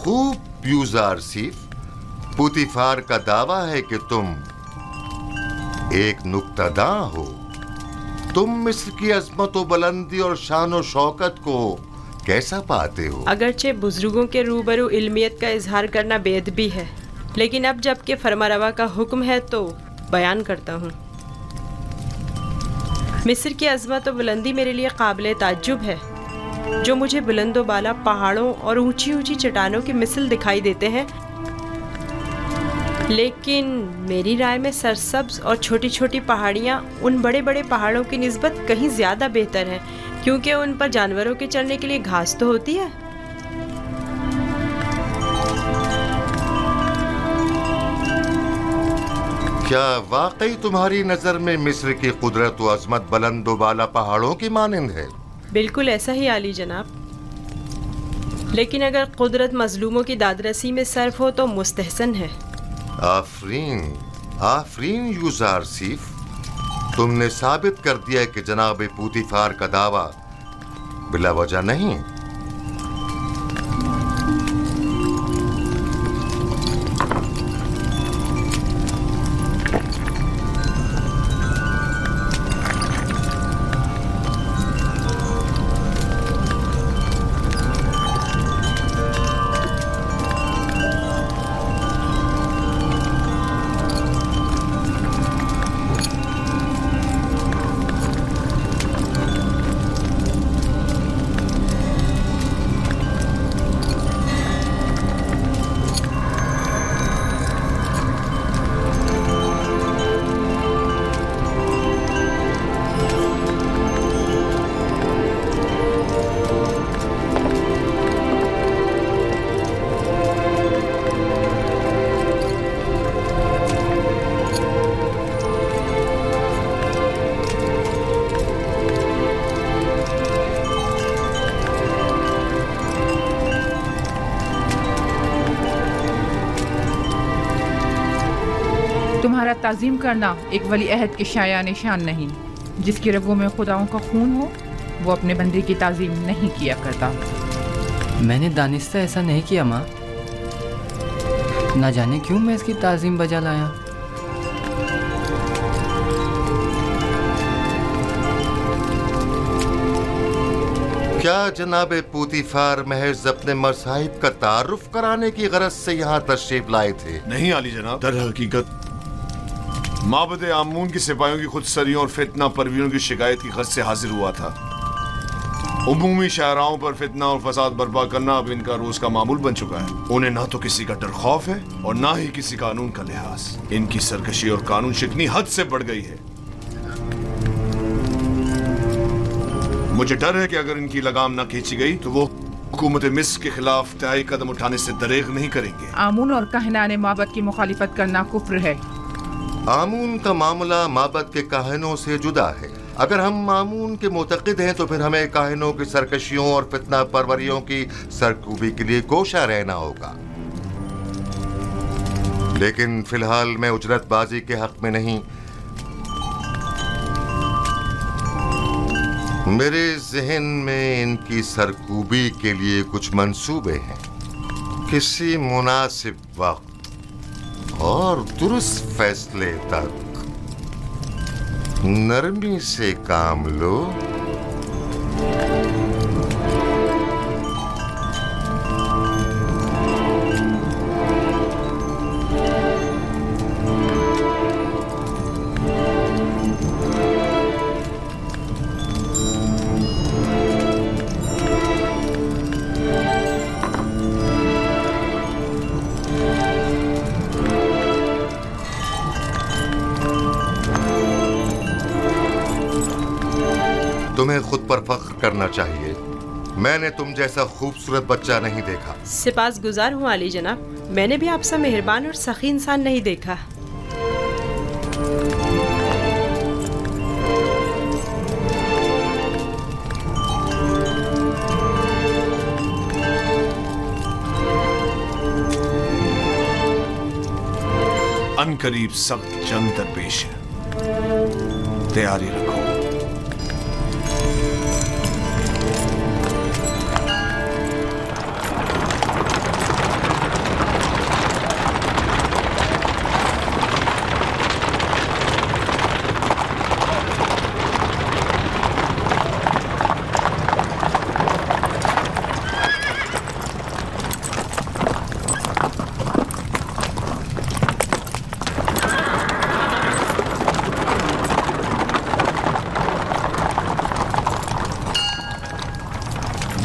खूब यूज़ारसीफ। पुतिफार का दावा है कि तुम एक नुक्तादां हो। तुम मिस्र की अजमत व बुलंदी और शान व शौकत को कैसा पाते हो? अगरचे बुजुर्गों के रूबरू इल्मियत का इजहार करना बेअदबी है, लेकिन अब जबकि फरमारवा का हुक्म है तो बयान करता हूँ। मिस्र की अजमत व बुलंदी मेरे लिए काबिल ताज्जुब है। जो मुझे बुलंदो बाला पहाड़ों और ऊंची ऊंची चट्टानों की मिसल दिखाई देते हैं, लेकिन मेरी राय में सरसब्ज और छोटी छोटी पहाड़ियाँ उन बड़े बड़े पहाड़ों की निस्बत कहीं ज़्यादा बेहतर हैं, क्योंकि उन पर जानवरों के चढ़ने के लिए घास तो होती है। क्या वाकई तुम्हारी नजर में मिस्र की कुदरत व अजमत बुलंदो बाला पहाड़ों की मानिंद है? बिल्कुल ऐसा ही आली जनाब, लेकिन अगर कुदरत मजलूमों की दादरसी में सर्फ हो तो मुस्तहसन है। आफरीन, आफरीन यूज़ारसीफ, तुमने साबित कर दिया कि जनाब पुतिफार का दावा बिला वजह नहीं। तुम्हारा ताज़ीम करना एक वली अहद के शाया निशान नहीं। जिसकी रगों में खुदाओं का खून हो वो अपने बंदे की ताज़ीम नहीं किया करता। मैंने दानिस्ता ऐसा नहीं किया माँ, ना जाने क्यों मैं इसकी ताज़ीम बजा लाया। क्या जनाब पुतिफार महज अपने मसाहिब का तारुफ कराने की गरज से यहाँ तशरीफ लाए थे? नहीं आली जनाब, दर हकीकत माबद आमून की सिपाहियों की खुदसरियों और फितना परवीरों की शिकायत की गरज से हाजिर हुआ था। उमूमी शाहराओं पर फितना और फसाद बर्पा करना अब इनका रोज का मामूल बन चुका है। उन्हें ना तो किसी का डर खौफ है और ना ही किसी कानून का लिहाज। इनकी सरकशी और कानून शिकनी हद से बढ़ गई है। मुझे डर है कि अगर इनकी लगाम ना खींची गई तो वो हुकूमत मिस्र के खिलाफ तय कदम उठाने से दरेग नहीं करेंगे। आमून और कहनान माबद की मुखालिफत करना कुफ्र है। आमून का मामला माबद के काहिनों से जुदा है। अगर हम आमून के मुतक़िद हैं तो फिर हमें काहिनों की सरकशियों और फितना परवरियों की सरकूबी के लिए कोशा रहना होगा। लेकिन फिलहाल मैं उजरतबाजी के हक में नहीं। मेरे जहन में इनकी सरकूबी के लिए कुछ मंसूबे हैं। किसी मुनासिब वक्त और दुरुस्त फैसले तक नरमी से काम लो। तुम्हें खुद पर फख्र करना चाहिए। मैंने तुम जैसा खूबसूरत बच्चा नहीं देखा। सिपासगुजार हूँ आली जनाब, मैंने भी आपसा मेहरबान और सखी इंसान नहीं देखा। अनकरीब सख्त जंग दरपेश है, तैयारी रखो।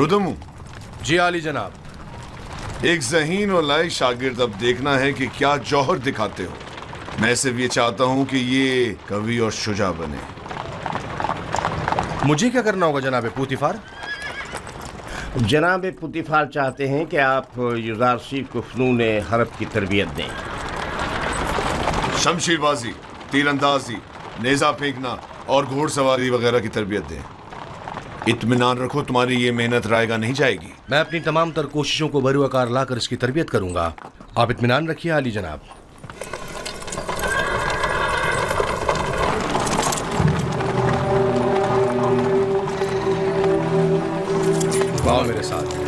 रुदमू, जी आली जनाब। एक ज़हीन और लायक शागिर्द अब देखना है कि क्या जौहर दिखाते हो। मैं सिर्फ ये चाहता हूं कि ये कवि और शुजा बने। मुझे क्या करना होगा जनाब पुतिफार? जनाब पुतिफार चाहते हैं कि आप युजारसी को फ़नून हरब की तरबियत दें। शमशीरबाजी, तीरंदाजी, नेज़ा फेंकना और घोड़सवारी वगैरह की तरबियत दें। इत्मीनान रखो, तुम्हारी ये मेहनत रायगा नहीं जाएगी। मैं अपनी तमाम तर कोशिशों को बरूआकार लाकर इसकी तरबियत करूंगा। आप इत्मीनान रखिए आली जनाब। आओ मेरे साथ।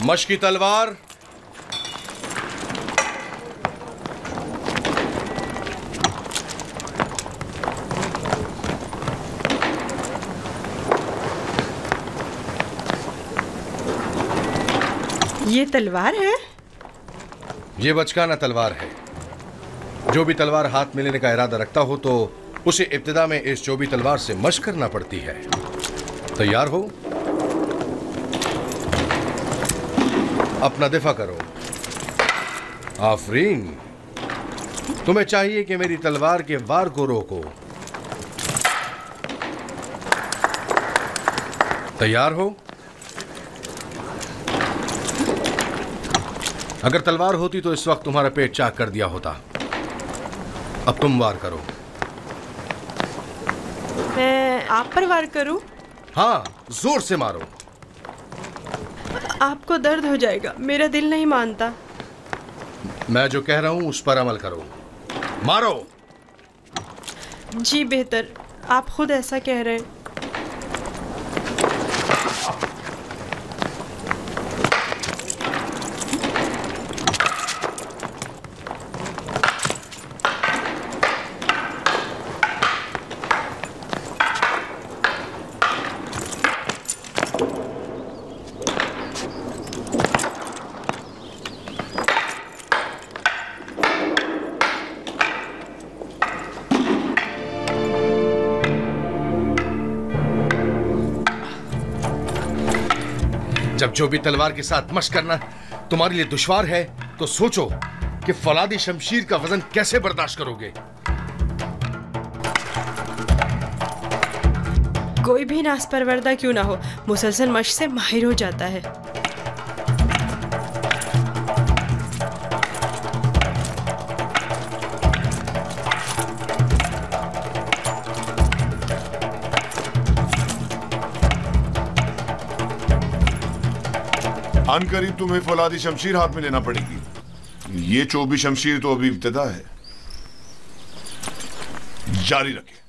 मशकी तलवार, ये तलवार है? ये बचकाना तलवार है। जो भी तलवार हाथ में लेने का इरादा रखता हो तो उसे इब्तिदा में इस चोबी तलवार से मशक करना पड़ती है। तैयार हो? अपना दिफा करो। आफरीन, तुम्हें चाहिए कि मेरी तलवार के वार को रोको। तैयार हो? अगर तलवार होती तो इस वक्त तुम्हारा पेट चाक कर दिया होता। अब तुम वार करो। मैं आप पर वार करूं? हाँ, जोर से मारो। आपको दर्द हो जाएगा, मेरा दिल नहीं मानता। मैं जो कह रहा हूं उस पर अमल करो। मारो। जी बेहतर, आप खुद ऐसा कह रहे हैं। जब जो भी तलवार के साथ मशक करना तुम्हारे लिए दुश्वार है तो सोचो कि फौलादी शमशीर का वजन कैसे बर्दाश्त करोगे। कोई भी नास परवरदा क्यों ना हो, मुसलसल मशक से माहिर हो जाता है। अनकरीब तुम्हें फौलादी शमशीर हाथ में लेना पड़ेगी। ये चोबी शमशीर तो अभी इब्तिदा है। जारी रखें।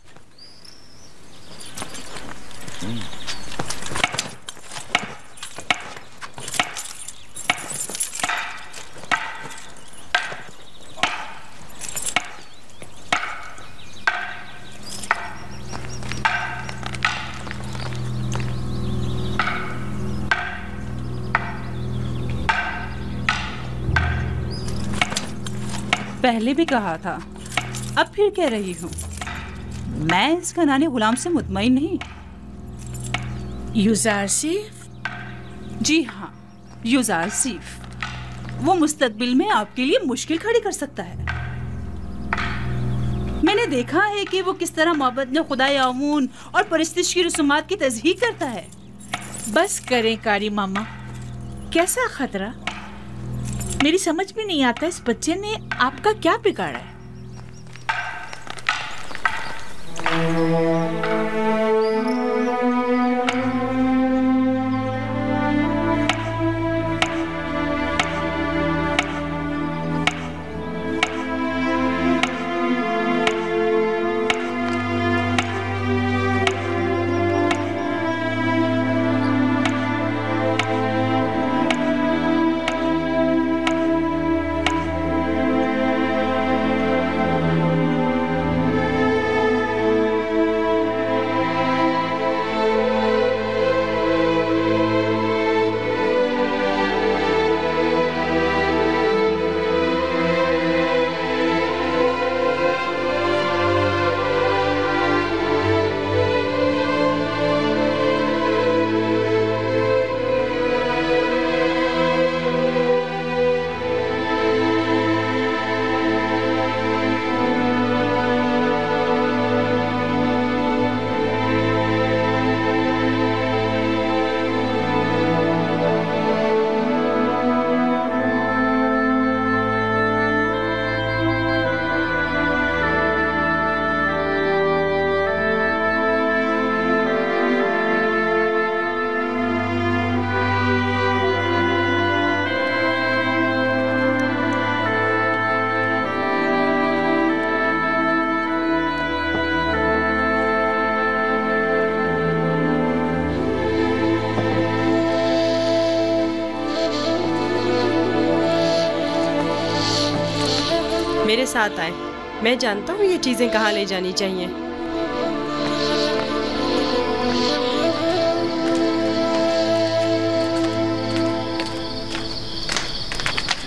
पहले भी कहा था, अब फिर कह रही हूँ, मैं इस घराने गुलाम से मुतमईन नहीं। युजारसीफ? जी हाँ, युजारसीफ। वो मुस्तकबिल में आपके लिए मुश्किल खड़ी कर सकता है। मैंने देखा है कि वो किस तरह मोहब्बत में खुदाए आमून और परिस्तिश की रसूमात की तज़हीक करता है। बस करें कारी मामा, कैसा खतरा? मेरी समझ में नहीं आता इस बच्चे ने आपका क्या बिगाड़ा है। मेरे साथ आए। मैं जानता हूँ ये चीजें कहाँ ले जानी चाहिए।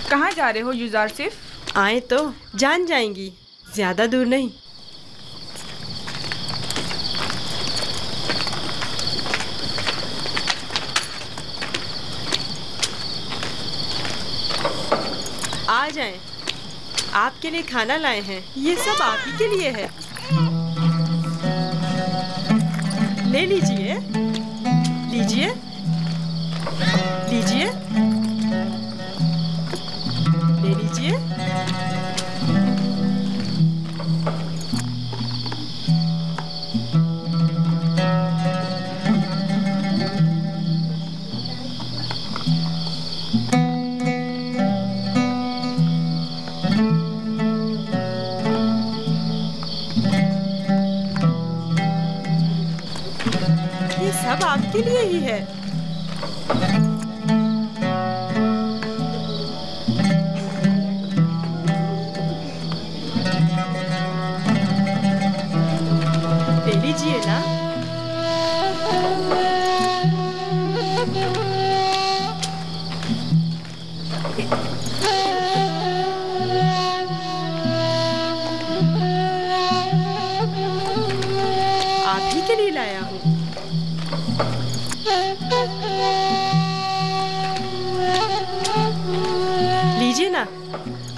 कहाँ जा रहे हो युजार सिर्फ? आए तो जान जाएंगी, ज्यादा दूर नहीं। आ जाएं, आपके लिए खाना लाए हैं। ये सब आप ही के लिए है, ले लीजिए, लीजिए, लीजिए, ले लीजिए। ये सब आपके लिए ही है। ले लीजिए ना। आप ही के लिए लाया हूँ। लीजिए ना,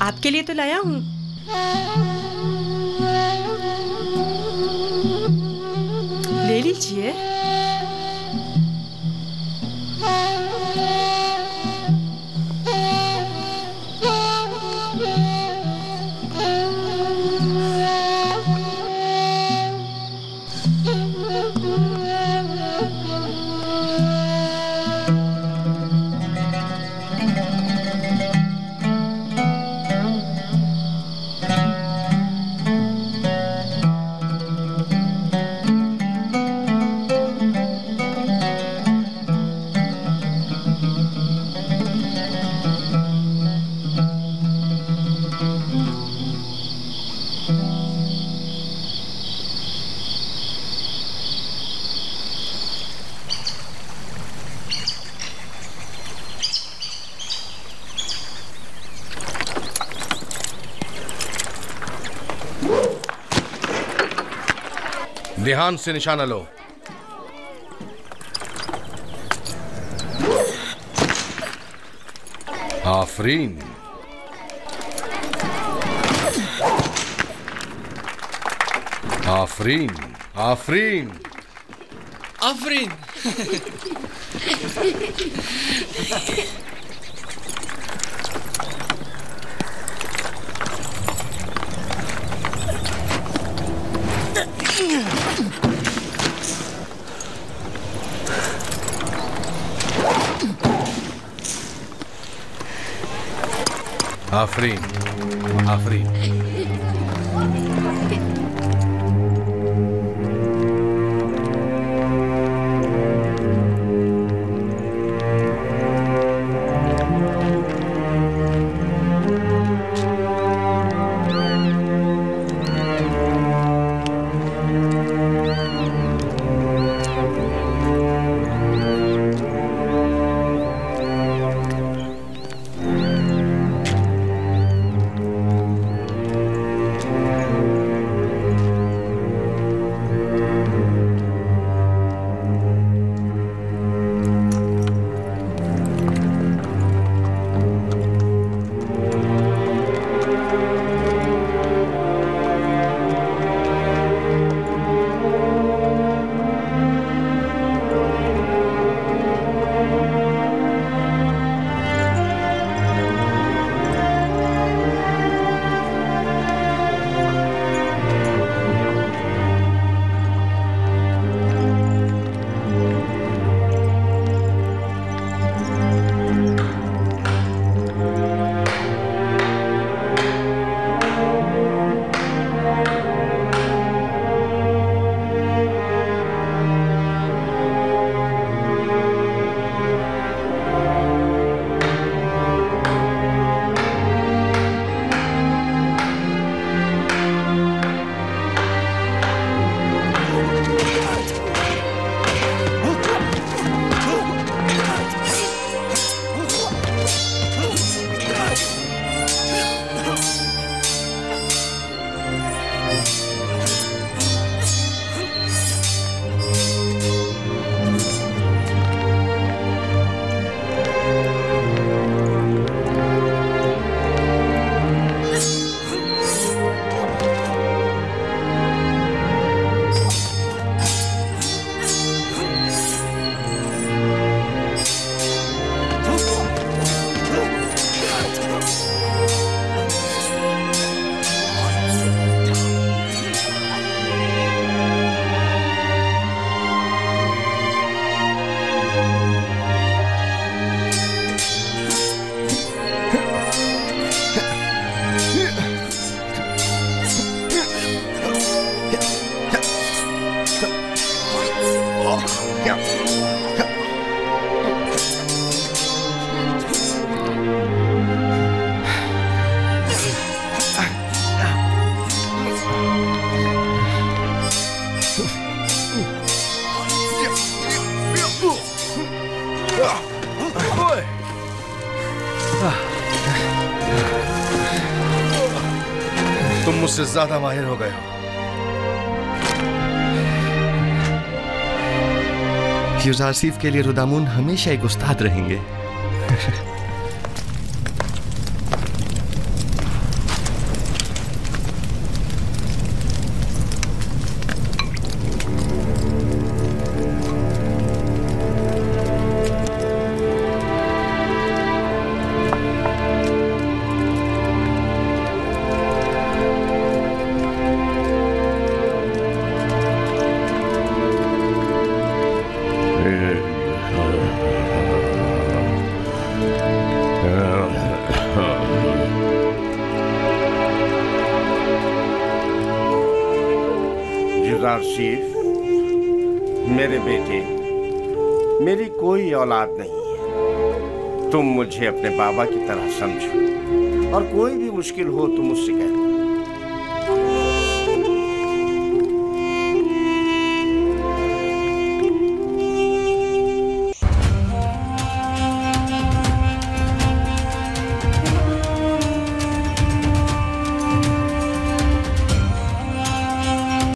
आपके लिए तो लाया हूँ। ले लीजिए। ध्यान से निशाना लो। आफरीन। आफरीन, आफरीन, आफरीन। आफरीन, आफरीन। मुझसे ज्यादा माहिर हो गए हो। युजार सीफ के लिए रुदामुन हमेशा एक उस्ताद रहेंगे। सीफ, मेरे बेटे, मेरी कोई औलाद नहीं है। तुम मुझे अपने बाबा की तरह समझो और कोई भी मुश्किल हो तो मुझसे कह दो।